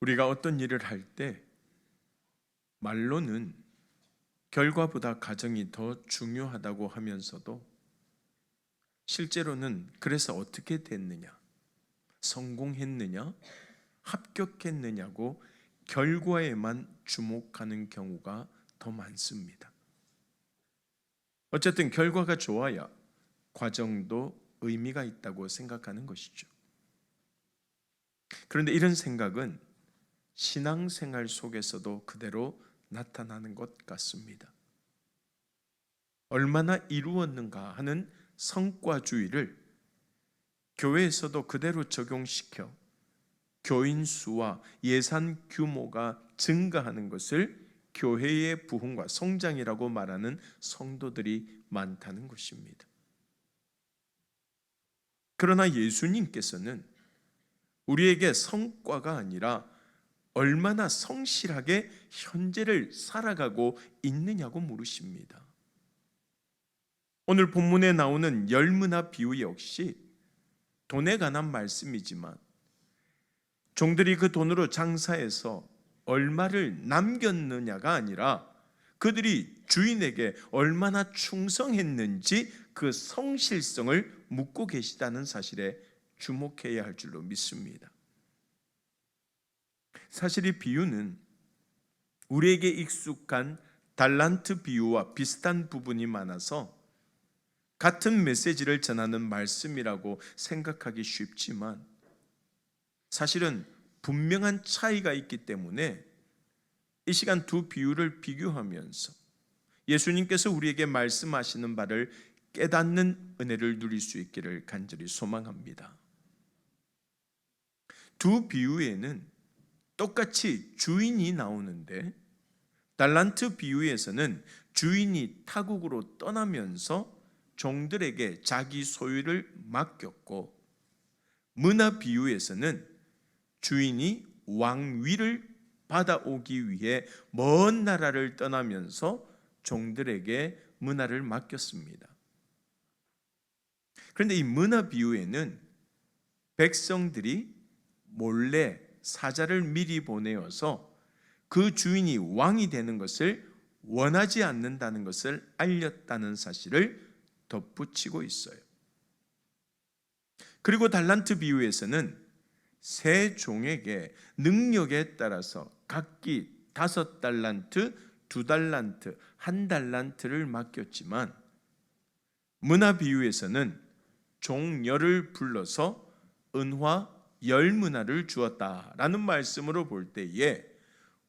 우리가 어떤 일을 할 때 말로는 결과보다 과정이 더 중요하다고 하면서도 실제로는 그래서 어떻게 됐느냐, 성공했느냐, 합격했느냐고 결과에만 주목하는 경우가 더 많습니다. 어쨌든 결과가 좋아야 과정도 의미가 있다고 생각하는 것이죠. 그런데 이런 생각은 신앙생활 속에서도 그대로 나타나는 것 같습니다. 얼마나 이루었는가 하는 성과주의를 교회에서도 그대로 적용시켜 교인 수와 예산 규모가 증가하는 것을 교회의 부흥과 성장이라고 말하는 성도들이 많다는 것입니다. 그러나 예수님께서는 우리에게 성과가 아니라 얼마나 성실하게 현재를 살아가고 있느냐고 물으십니다. 오늘 본문에 나오는 열무나 비유 역시 돈에 관한 말씀이지만 종들이 그 돈으로 장사해서 얼마를 남겼느냐가 아니라 그들이 주인에게 얼마나 충성했는지 그 성실성을 묻고 계시다는 사실에 주목해야 할 줄로 믿습니다. 사실 이 비유는 우리에게 익숙한 달란트 비유와 비슷한 부분이 많아서 같은 메시지를 전하는 말씀이라고 생각하기 쉽지만 사실은 분명한 차이가 있기 때문에 이 시간 두 비유를 비교하면서 예수님께서 우리에게 말씀하시는 바를 깨닫는 은혜를 누릴 수 있기를 간절히 소망합니다. 두 비유에는 똑같이 주인이 나오는데 달란트 비유에서는 주인이 타국으로 떠나면서 종들에게 자기 소유를 맡겼고 문화 비유에서는 주인이 왕위를 받아오기 위해 먼 나라를 떠나면서 종들에게 문화를 맡겼습니다. 그런데 이 문화 비유에는 백성들이 몰래 사자를 미리 보내어서 그 주인이 왕이 되는 것을 원하지 않는다는 것을 알렸다는 사실을 덧붙이고 있어요. 그리고 달란트 비유에서는 세 종에게 능력에 따라서 각기 5달란트, 2달란트, 1달란트를 맡겼지만 문화 비유에서는 종 10을 불러서 은화 10문화를 주었다라는 말씀으로 볼 때에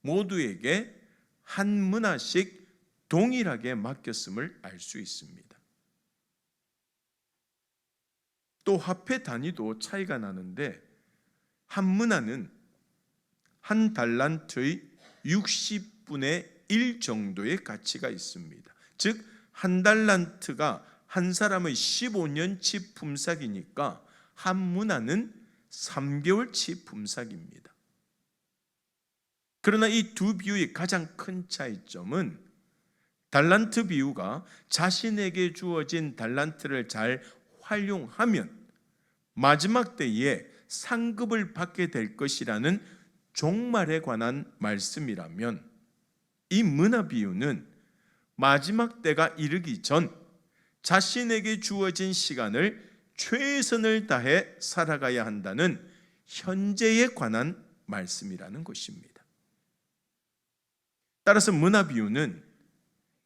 모두에게 한 문화씩 동일하게 맡겼음을 알 수 있습니다. 또 화폐 단위도 차이가 나는데 한 문화는 한 달란트의 60분의 1 정도의 가치가 있습니다. 즉 한 달란트가 한 사람의 15년치 품삯이니까 한 문화는 3개월치 품삯입니다. 그러나 이 두 비유의 가장 큰 차이점은 달란트 비유가 자신에게 주어진 달란트를 잘 활용하면 마지막 때에 상급을 받게 될 것이라는 종말에 관한 말씀이라면 이 문화 비유는 마지막 때가 이르기 전 자신에게 주어진 시간을 최선을 다해 살아가야 한다는 현재에 관한 말씀이라는 것입니다. 따라서 문화 비유는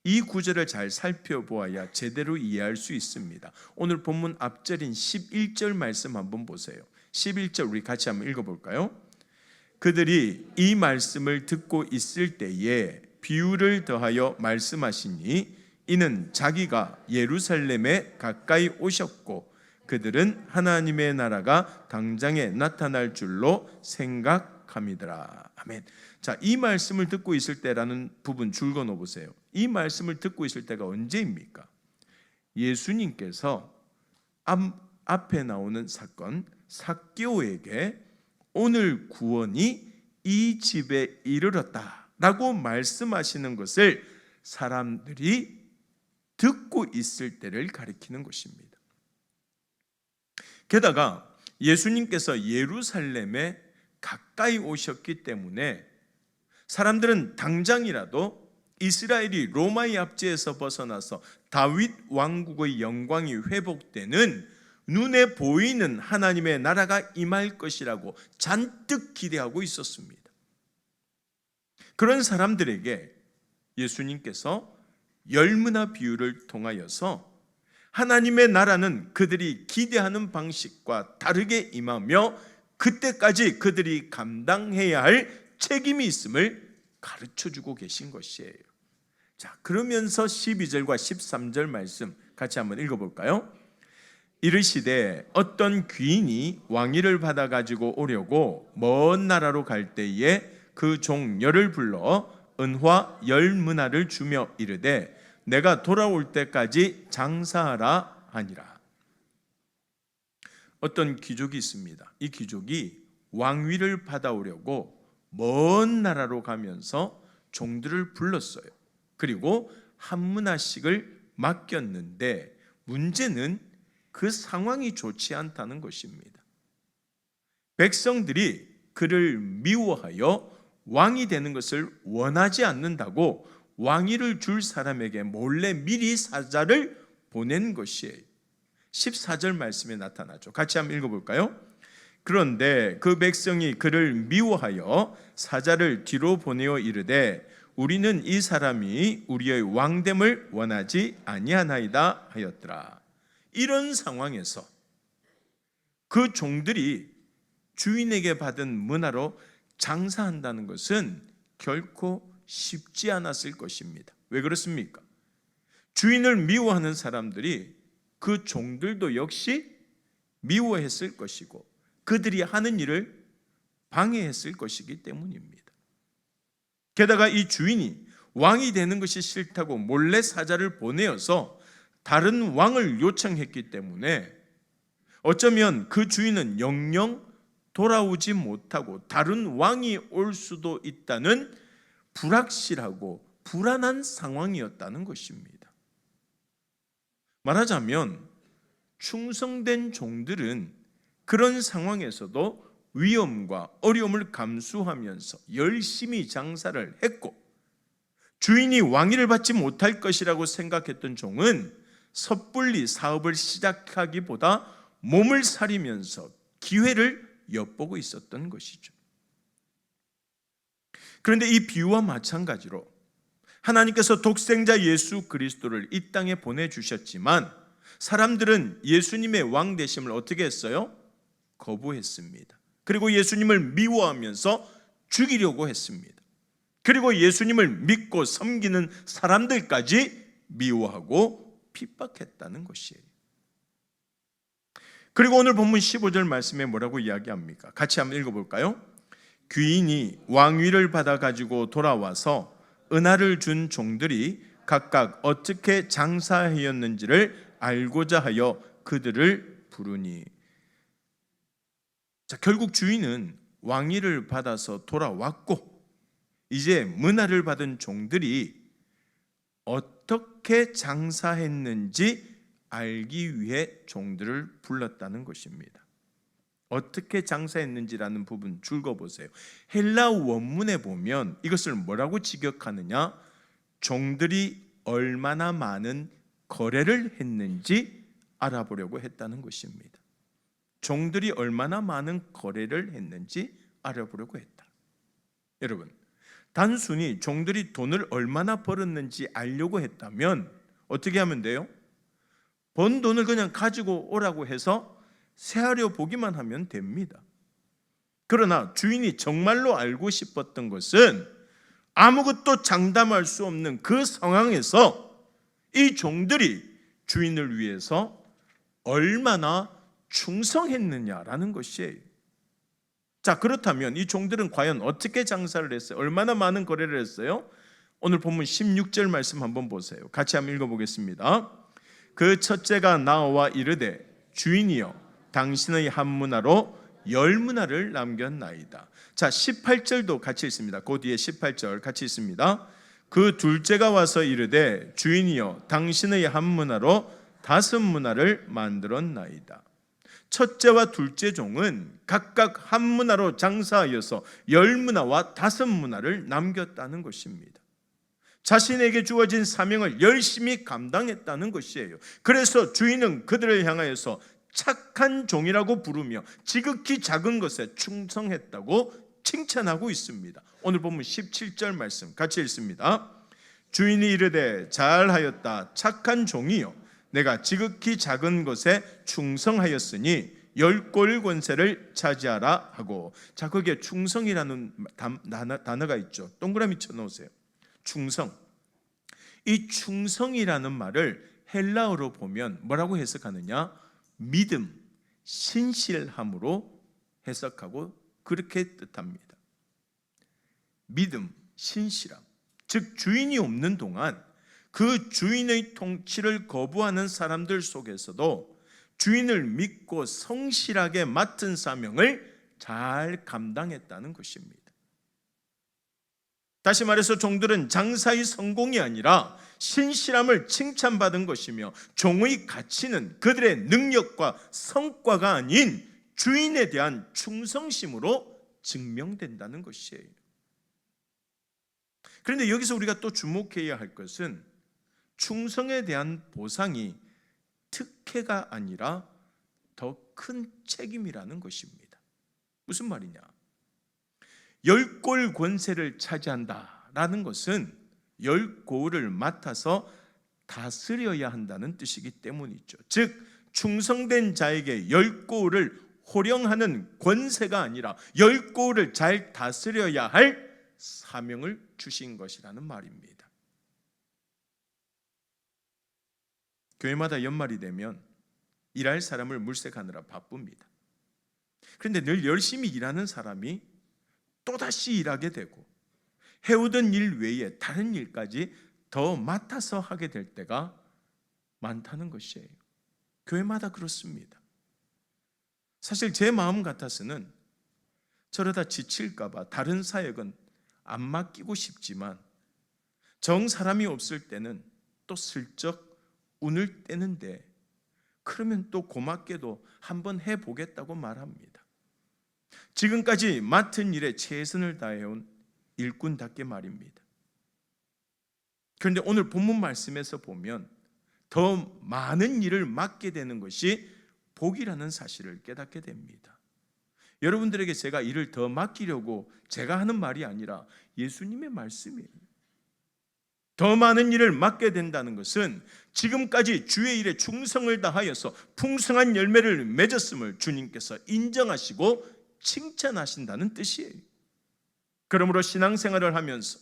이 구절을 잘 살펴보아야 제대로 이해할 수 있습니다. 오늘 본문 앞절인 11절 말씀 한번 보세요. 11절 우리 같이 한번 읽어볼까요? 그들이 이 말씀을 듣고 있을 때에 비유를 더하여 말씀하시니 이는 자기가 예루살렘에 가까이 오셨고 그들은 하나님의 나라가 당장에 나타날 줄로 생각함이더라. 아멘. 자, 이 말씀을 듣고 있을 때라는 부분 줄 그어 보세요. 이 말씀을 듣고 있을 때가 언제입니까? 예수님께서 앞에 나오는 사건 삭개오에게 오늘 구원이 이 집에 이르렀다라고 말씀하시는 것을 사람들이 듣고 있을 때를 가리키는 것입니다. 게다가 예수님께서 예루살렘에 가까이 오셨기 때문에 사람들은 당장이라도 이스라엘이 로마의 압제에서 벗어나서 다윗 왕국의 영광이 회복되는 눈에 보이는 하나님의 나라가 임할 것이라고 잔뜩 기대하고 있었습니다. 그런 사람들에게 예수님께서 열문화 비유를 통하여서 하나님의 나라는 그들이 기대하는 방식과 다르게 임하며 그때까지 그들이 감당해야 할 책임이 있음을 가르쳐주고 계신 것이에요. 자, 그러면서 12절과 13절 말씀 같이 한번 읽어볼까요? 이르시되 어떤 귀인이 왕위를 받아가지고 오려고 먼 나라로 갈 때에 그 종 열을 불러 은화 10문화를 주며 이르되 내가 돌아올 때까지 장사하라 하니라. 어떤 귀족이 있습니다. 이 귀족이 왕위를 받아오려고 먼 나라로 가면서 종들을 불렀어요. 그리고 한 문화씩을 맡겼는데 문제는 그 상황이 좋지 않다는 것입니다. 백성들이 그를 미워하여 왕이 되는 것을 원하지 않는다고 왕위를 줄 사람에게 몰래 미리 사자를 보낸 것이에요. 14절 말씀에 나타나죠. 같이 한번 읽어볼까요? 그런데 그 백성이 그를 미워하여 사자를 뒤로 보내어 이르되 우리는 이 사람이 우리의 왕됨을 원하지 아니하나이다 하였더라. 이런 상황에서 그 종들이 주인에게 받은 문화로 장사한다는 것은 결코 쉽지 않았을 것입니다. 왜 그렇습니까? 주인을 미워하는 사람들이 그 종들도 역시 미워했을 것이고 그들이 하는 일을 방해했을 것이기 때문입니다. 게다가 이 주인이 왕이 되는 것이 싫다고 몰래 사자를 보내어서 다른 왕을 요청했기 때문에 어쩌면 그 주인은 영영 돌아오지 못하고 다른 왕이 올 수도 있다는 불확실하고 불안한 상황이었다는 것입니다. 말하자면 충성된 종들은 그런 상황에서도 위험과 어려움을 감수하면서 열심히 장사를 했고 주인이 왕위를 받지 못할 것이라고 생각했던 종은 섣불리 사업을 시작하기보다 몸을 사리면서 기회를 엿보고 있었던 것이죠. 그런데 이 비유와 마찬가지로 하나님께서 독생자 예수 그리스도를 이 땅에 보내주셨지만 사람들은 예수님의 왕 되심을 어떻게 했어요? 거부했습니다. 그리고 예수님을 미워하면서 죽이려고 했습니다. 그리고 예수님을 믿고 섬기는 사람들까지 미워하고 핍박했다는 것이에요. 그리고 오늘 본문 15절 말씀에 뭐라고 이야기합니까? 같이 한번 읽어볼까요? 귀인이 왕위를 받아가지고 돌아와서 은하를 준 종들이 각각 어떻게 장사하였는지를 알고자 하여 그들을 부르니. 자, 결국 주인은 왕위를 받아서 돌아왔고 이제 문화를 받은 종들이 어떻게 장사했는지 알기 위해 종들을 불렀다는 것입니다. 어떻게 장사했는지라는 부분 읽어보세요. 헬라 원문에 보면 이것을 뭐라고 직역하느냐? 종들이 얼마나 많은 거래를 했는지 알아보려고 했다는 것입니다. 종들이 얼마나 많은 거래를 했는지 알아보려고 했다. 여러분, 단순히 종들이 돈을 얼마나 벌었는지 알려고 했다면 어떻게 하면 돼요? 번 돈을 그냥 가지고 오라고 해서 세하려 보기만 하면 됩니다. 그러나 주인이 정말로 알고 싶었던 것은 아무것도 장담할 수 없는 그 상황에서 이 종들이 주인을 위해서 얼마나 충성했느냐라는 것이에요. 자, 그렇다면 이 종들은 과연 어떻게 장사를 했어요? 얼마나 많은 거래를 했어요? 오늘 본문 16절 말씀 한번 보세요. 같이 한번 읽어보겠습니다. 그 첫째가 나와 이르되 주인이여 당신의 한 문화로 10문화를 남겼나이다. 자, 18절도 같이 있습니다. 그 뒤에 18절 같이 있습니다. 그 둘째가 와서 이르되 주인이여 당신의 한 문화로 5문화를 만들었나이다. 첫째와 둘째 종은 각각 한 문화로 장사하여서 10문화와 5문화를 남겼다는 것입니다. 자신에게 주어진 사명을 열심히 감당했다는 것이에요. 그래서 주인은 그들을 향하여서 착한 종이라고 부르며 지극히 작은 것에 충성했다고 칭찬하고 있습니다. 오늘 본문 17절 말씀 같이 읽습니다. 주인이 이르되 잘하였다 착한 종이요 내가 지극히 작은 것에 충성하였으니 10골 권세를 차지하라 하고, 자 거기에 충성이라는 단어가 있죠. 동그라미 쳐놓으세요. 충성. 이 충성이라는 말을 헬라어로 보면 뭐라고 해석하느냐? 믿음, 신실함으로 해석하고 그렇게 뜻합니다. 믿음, 신실함. 즉 주인이 없는 동안 그 주인의 통치를 거부하는 사람들 속에서도 주인을 믿고 성실하게 맡은 사명을 잘 감당했다는 것입니다. 다시 말해서 종들은 장사의 성공이 아니라 신실함을 칭찬받은 것이며, 종의 가치는 그들의 능력과 성과가 아닌 주인에 대한 충성심으로 증명된다는 것이에요. 그런데 여기서 우리가 또 주목해야 할 것은 충성에 대한 보상이 특혜가 아니라 더 큰 책임이라는 것입니다. 무슨 말이냐? 10골 권세를 차지한다라는 것은 10골을 맡아서 다스려야 한다는 뜻이기 때문이죠. 즉 충성된 자에게 10골을 호령하는 권세가 아니라 10골을 잘 다스려야 할 사명을 주신 것이라는 말입니다. 교회마다 연말이 되면 일할 사람을 물색하느라 바쁩니다. 그런데 늘 열심히 일하는 사람이 또다시 일하게 되고 해오던 일 외에 다른 일까지 더 맡아서 하게 될 때가 많다는 것이에요. 교회마다 그렇습니다. 사실 제 마음 같아서는 저러다 지칠까 봐 다른 사역은 안 맡기고 싶지만 정 사람이 없을 때는 또 슬쩍 운을 떼는데, 그러면 또 고맙게도 한번 해보겠다고 말합니다. 지금까지 맡은 일에 최선을 다해온 일꾼답게 말입니다. 그런데 오늘 본문 말씀에서 보면 더 많은 일을 맡게 되는 것이 복이라는 사실을 깨닫게 됩니다. 여러분들에게 제가 일을 더 맡기려고 제가 하는 말이 아니라 예수님의 말씀이에요. 더 많은 일을 맡게 된다는 것은 지금까지 주의 일에 충성을 다하여서 풍성한 열매를 맺었음을 주님께서 인정하시고 칭찬하신다는 뜻이에요. 그러므로 신앙생활을 하면서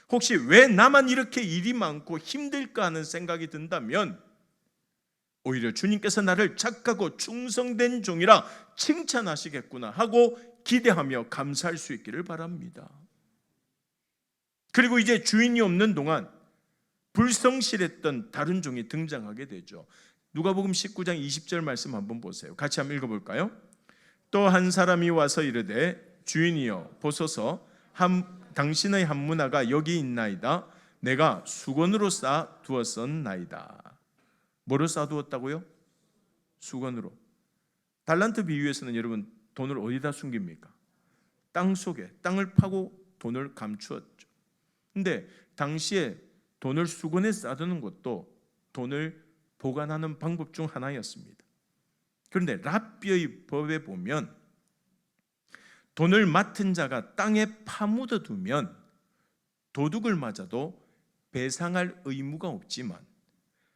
혹시 왜 나만 이렇게 일이 많고 힘들까 하는 생각이 든다면 오히려 주님께서 나를 착하고 충성된 종이라 칭찬하시겠구나 하고 기대하며 감사할 수 있기를 바랍니다. 그리고 이제 주인이 없는 동안 불성실했던 다른 종이 등장하게 되죠. 누가복음 19장 20절 말씀 한번 보세요. 같이 한번 읽어볼까요? 또 한 사람이 와서 이르되 주인이여 보소서 당신의 한 문화가 여기 있나이다. 내가 수건으로 쌓아 두었었나이다. 뭐로 쌓아두었다고요? 수건으로. 달란트 비유에서는 여러분 돈을 어디다 숨깁니까? 땅 속에, 땅을 파고 돈을 감추었죠. 근데 당시에 돈을 수건에 쌓아두는 것도 돈을 보관하는 방법 중 하나였습니다. 그런데 랍비의 법에 보면 돈을 맡은 자가 땅에 파묻어 두면 도둑을 맞아도 배상할 의무가 없지만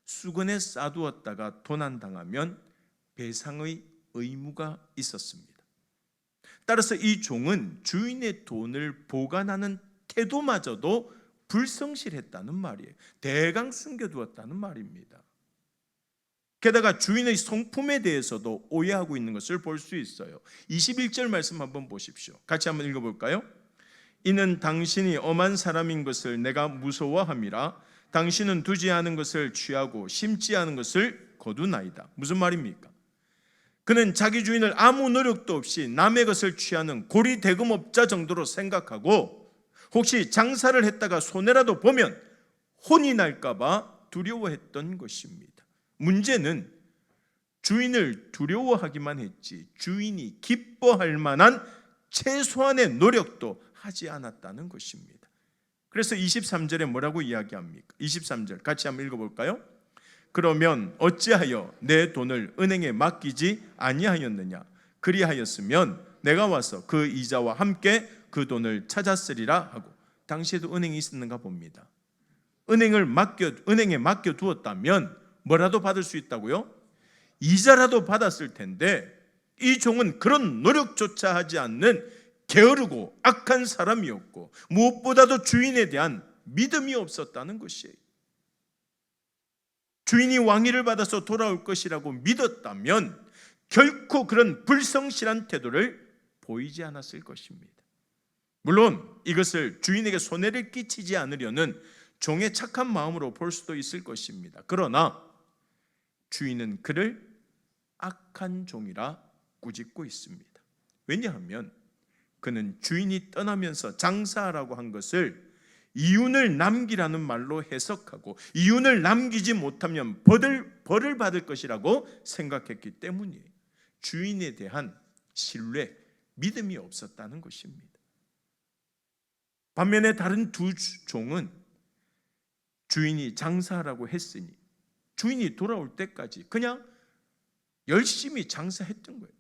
수건에 쌓아두었다가 도난당하면 배상의 의무가 있었습니다. 따라서 이 종은 주인의 돈을 보관하는 태도마저도 불성실했다는 말이에요. 대강 숨겨두었다는 말입니다. 게다가 주인의 성품에 대해서도 오해하고 있는 것을 볼 수 있어요. 21절 말씀 한번 보십시오. 같이 한번 읽어볼까요? 이는 당신이 엄한 사람인 것을 내가 무서워함이라. 당신은 두지 않은 것을 취하고 심지 않은 것을 거두나이다. 무슨 말입니까? 그는 자기 주인을 아무 노력도 없이 남의 것을 취하는 고리대금업자 정도로 생각하고 혹시 장사를 했다가 손해라도 보면 혼이 날까 봐 두려워했던 것입니다. 문제는 주인을 두려워하기만 했지 주인이 기뻐할 만한 최소한의 노력도 하지 않았다는 것입니다. 그래서 23절에 뭐라고 이야기합니까? 23절 같이 한번 읽어볼까요? 그러면 어찌하여 내 돈을 은행에 맡기지 아니하였느냐? 그리하였으면 내가 와서 그 이자와 함께 그 돈을 찾았으리라 하고. 당시에도 은행이 있었는가 봅니다. 은행에 맡겨 두었다면 뭐라도 받을 수 있다고요? 이자라도 받았을 텐데 이 종은 그런 노력조차 하지 않는 게으르고 악한 사람이었고 무엇보다도 주인에 대한 믿음이 없었다는 것이에요. 주인이 왕위를 받아서 돌아올 것이라고 믿었다면 결코 그런 불성실한 태도를 보이지 않았을 것입니다. 물론 이것을 주인에게 손해를 끼치지 않으려는 종의 착한 마음으로 볼 수도 있을 것입니다. 그러나 주인은 그를 악한 종이라 꾸짖고 있습니다. 왜냐하면 그는 주인이 떠나면서 장사하라고 한 것을 이윤을 남기라는 말로 해석하고 이윤을 남기지 못하면 벌을 받을 것이라고 생각했기 때문이에요. 주인에 대한 신뢰, 믿음이 없었다는 것입니다. 반면에 다른 두 종은 주인이 장사하라고 했으니 주인이 돌아올 때까지 그냥 열심히 장사했던 거예요.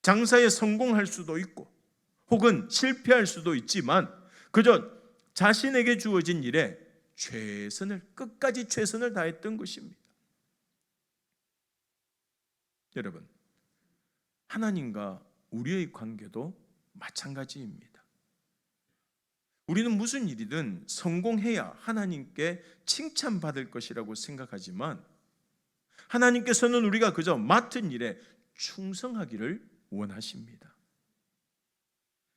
장사에 성공할 수도 있고 혹은 실패할 수도 있지만 그저 자신에게 주어진 일에 끝까지 최선을 다했던 것입니다. 여러분, 하나님과 우리의 관계도 마찬가지입니다. 우리는 무슨 일이든 성공해야 하나님께 칭찬받을 것이라고 생각하지만 하나님께서는 우리가 그저 맡은 일에 충성하기를 원하십니다.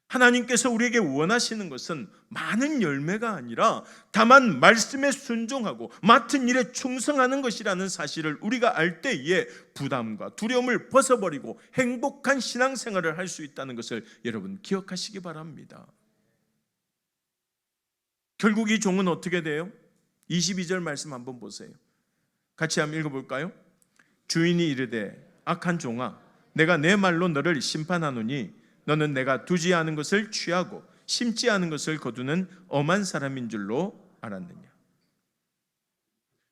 하나님께서 우리에게 원하시는 것은 많은 열매가 아니라 다만 말씀에 순종하고 맡은 일에 충성하는 것이라는 사실을 우리가 알 때에 부담과 두려움을 벗어버리고 행복한 신앙생활을 할 수 있다는 것을 여러분 기억하시기 바랍니다. 결국 이 종은 어떻게 돼요? 22절 말씀 한번 보세요. 같이 한번 읽어볼까요? 주인이 이르되 악한 종아 내가 내 말로 너를 심판하노니 너는 내가 두지 않은 것을 취하고 심지 않은 것을 거두는 엄한 사람인 줄로 알았느냐.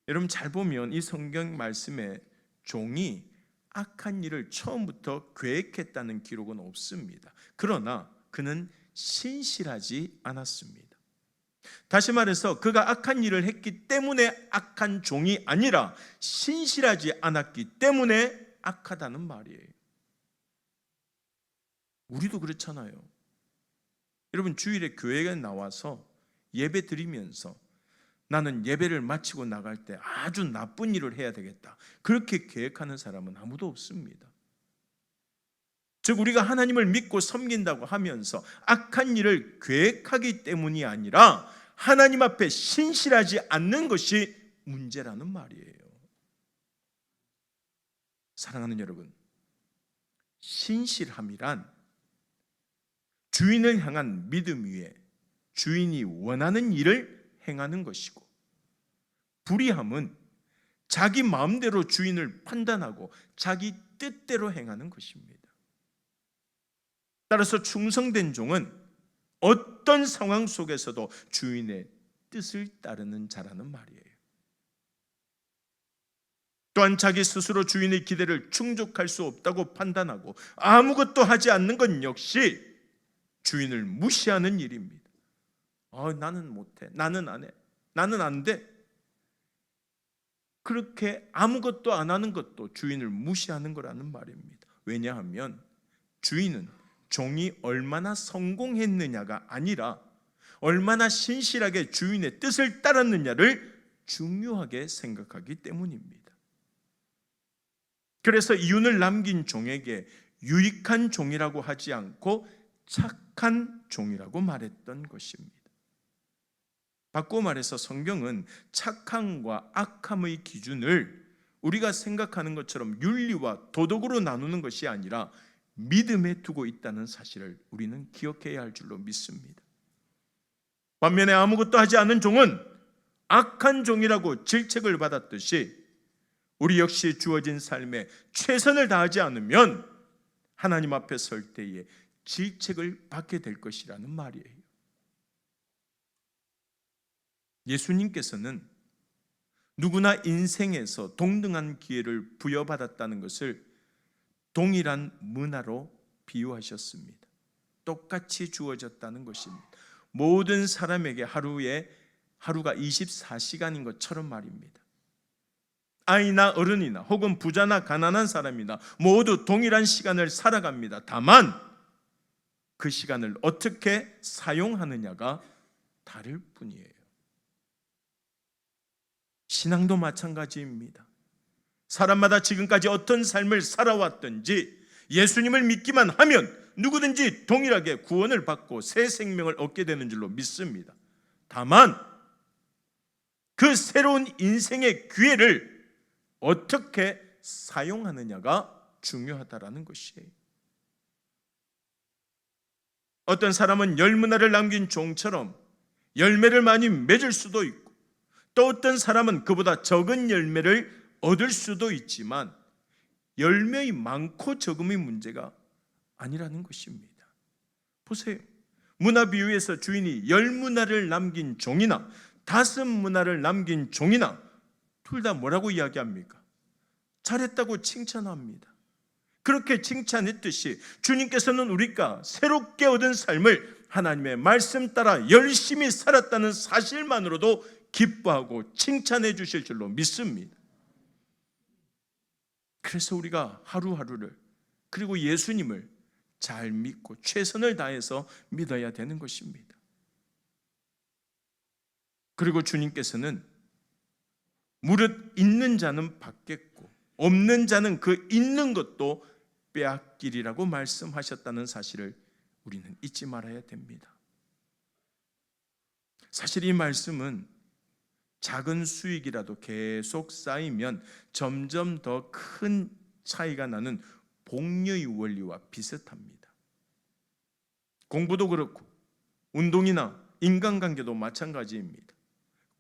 여러분 잘 보면 이 성경 말씀에 종이 악한 일을 처음부터 계획했다는 기록은 없습니다. 그러나 그는 신실하지 않았습니다. 다시 말해서 그가 악한 일을 했기 때문에 악한 종이 아니라 신실하지 않았기 때문에 악하다는 말이에요. 우리도 그렇잖아요. 여러분 주일에 교회에 나와서 예배 드리면서 나는 예배를 마치고 나갈 때 아주 나쁜 일을 해야 되겠다 그렇게 계획하는 사람은 아무도 없습니다. 즉 우리가 하나님을 믿고 섬긴다고 하면서 악한 일을 계획하기 때문이 아니라 하나님 앞에 신실하지 않는 것이 문제라는 말이에요. 사랑하는 여러분, 신실함이란 주인을 향한 믿음 위에 주인이 원하는 일을 행하는 것이고, 불의함은 자기 마음대로 주인을 판단하고 자기 뜻대로 행하는 것입니다. 따라서 충성된 종은 어떤 상황 속에서도 주인의 뜻을 따르는 자라는 말이에요. 또한 자기 스스로 주인의 기대를 충족할 수 없다고 판단하고 아무것도 하지 않는 것 역시 주인을 무시하는 일입니다. 나는 못해, 나는 안 해, 나는 안 돼. 그렇게 아무것도 안 하는 것도 주인을 무시하는 거라는 말입니다. 왜냐하면 주인은 종이 얼마나 성공했느냐가 아니라 얼마나 신실하게 주인의 뜻을 따랐느냐를 중요하게 생각하기 때문입니다. 그래서 이윤을 남긴 종에게 유익한 종이라고 하지 않고 착한 종이라고 말했던 것입니다. 바꾸어 말해서 성경은 착함과 악함의 기준을 우리가 생각하는 것처럼 윤리와 도덕으로 나누는 것이 아니라 믿음에 두고 있다는 사실을 우리는 기억해야 할 줄로 믿습니다. 반면에 아무것도 하지 않은 종은 악한 종이라고 질책을 받았듯이 우리 역시 주어진 삶에 최선을 다하지 않으면 하나님 앞에 설 때에 질책을 받게 될 것이라는 말이에요. 예수님께서는 누구나 인생에서 동등한 기회를 부여받았다는 것을 동일한 문화로 비유하셨습니다. 똑같이 주어졌다는 것입니다. 모든 사람에게 하루가 24시간인 것처럼 말입니다. 아이나 어른이나 혹은 부자나 가난한 사람이나 모두 동일한 시간을 살아갑니다. 다만 그 시간을 어떻게 사용하느냐가 다를 뿐이에요. 신앙도 마찬가지입니다. 사람마다 지금까지 어떤 삶을 살아왔든지 예수님을 믿기만 하면 누구든지 동일하게 구원을 받고 새 생명을 얻게 되는 줄로 믿습니다. 다만 그 새로운 인생의 기회를 어떻게 사용하느냐가 중요하다라는 것이에요. 어떤 사람은 열문화를 남긴 종처럼 열매를 많이 맺을 수도 있고, 또 어떤 사람은 그보다 적은 열매를 얻을 수도 있지만 열매의 많고 적음의 문제가 아니라는 것입니다. 보세요. 문화 비유에서 주인이 10문화를 남긴 종이나 5문화를 남긴 종이나 둘 다 뭐라고 이야기합니까? 잘했다고 칭찬합니다. 그렇게 칭찬했듯이 주님께서는 우리가 새롭게 얻은 삶을 하나님의 말씀 따라 열심히 살았다는 사실만으로도 기뻐하고 칭찬해 주실 줄로 믿습니다. 그래서 우리가 하루하루를, 그리고 예수님을 잘 믿고 최선을 다해서 믿어야 되는 것입니다. 그리고 주님께서는 무릇 있는 자는 받겠고 없는 자는 그 있는 것도 빼앗기리라고 말씀하셨다는 사실을 우리는 잊지 말아야 됩니다. 사실 이 말씀은 작은 수익이라도 계속 쌓이면 점점 더 큰 차이가 나는 복리의 원리와 비슷합니다. 공부도 그렇고 운동이나 인간관계도 마찬가지입니다.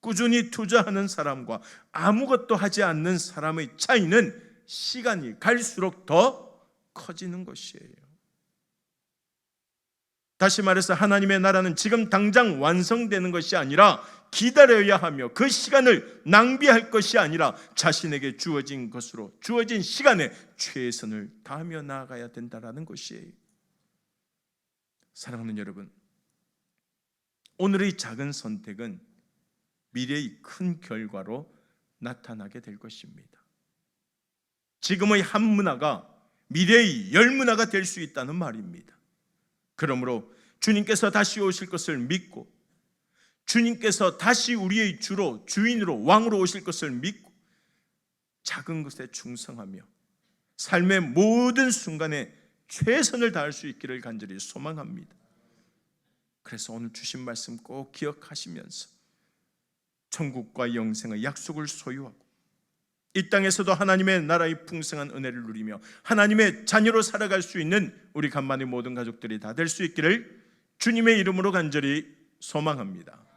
꾸준히 투자하는 사람과 아무것도 하지 않는 사람의 차이는 시간이 갈수록 더 커지는 것이에요. 다시 말해서 하나님의 나라는 지금 당장 완성되는 것이 아니라 기다려야 하며, 그 시간을 낭비할 것이 아니라 자신에게 주어진 것으로 주어진 시간에 최선을 다하며 나아가야 된다는 것이에요. 사랑하는 여러분, 오늘의 작은 선택은 미래의 큰 결과로 나타나게 될 것입니다. 지금의 한 문화가 미래의 10문화가 될 수 있다는 말입니다. 그러므로 주님께서 다시 오실 것을 믿고, 주님께서 다시 우리의 주로, 주인으로, 왕으로 오실 것을 믿고 작은 것에 충성하며 삶의 모든 순간에 최선을 다할 수 있기를 간절히 소망합니다. 그래서 오늘 주신 말씀 꼭 기억하시면서 천국과 영생의 약속을 소유하고 이 땅에서도 하나님의 나라의 풍성한 은혜를 누리며 하나님의 자녀로 살아갈 수 있는 우리 간만의 모든 가족들이 다 될 수 있기를 주님의 이름으로 간절히 소망합니다.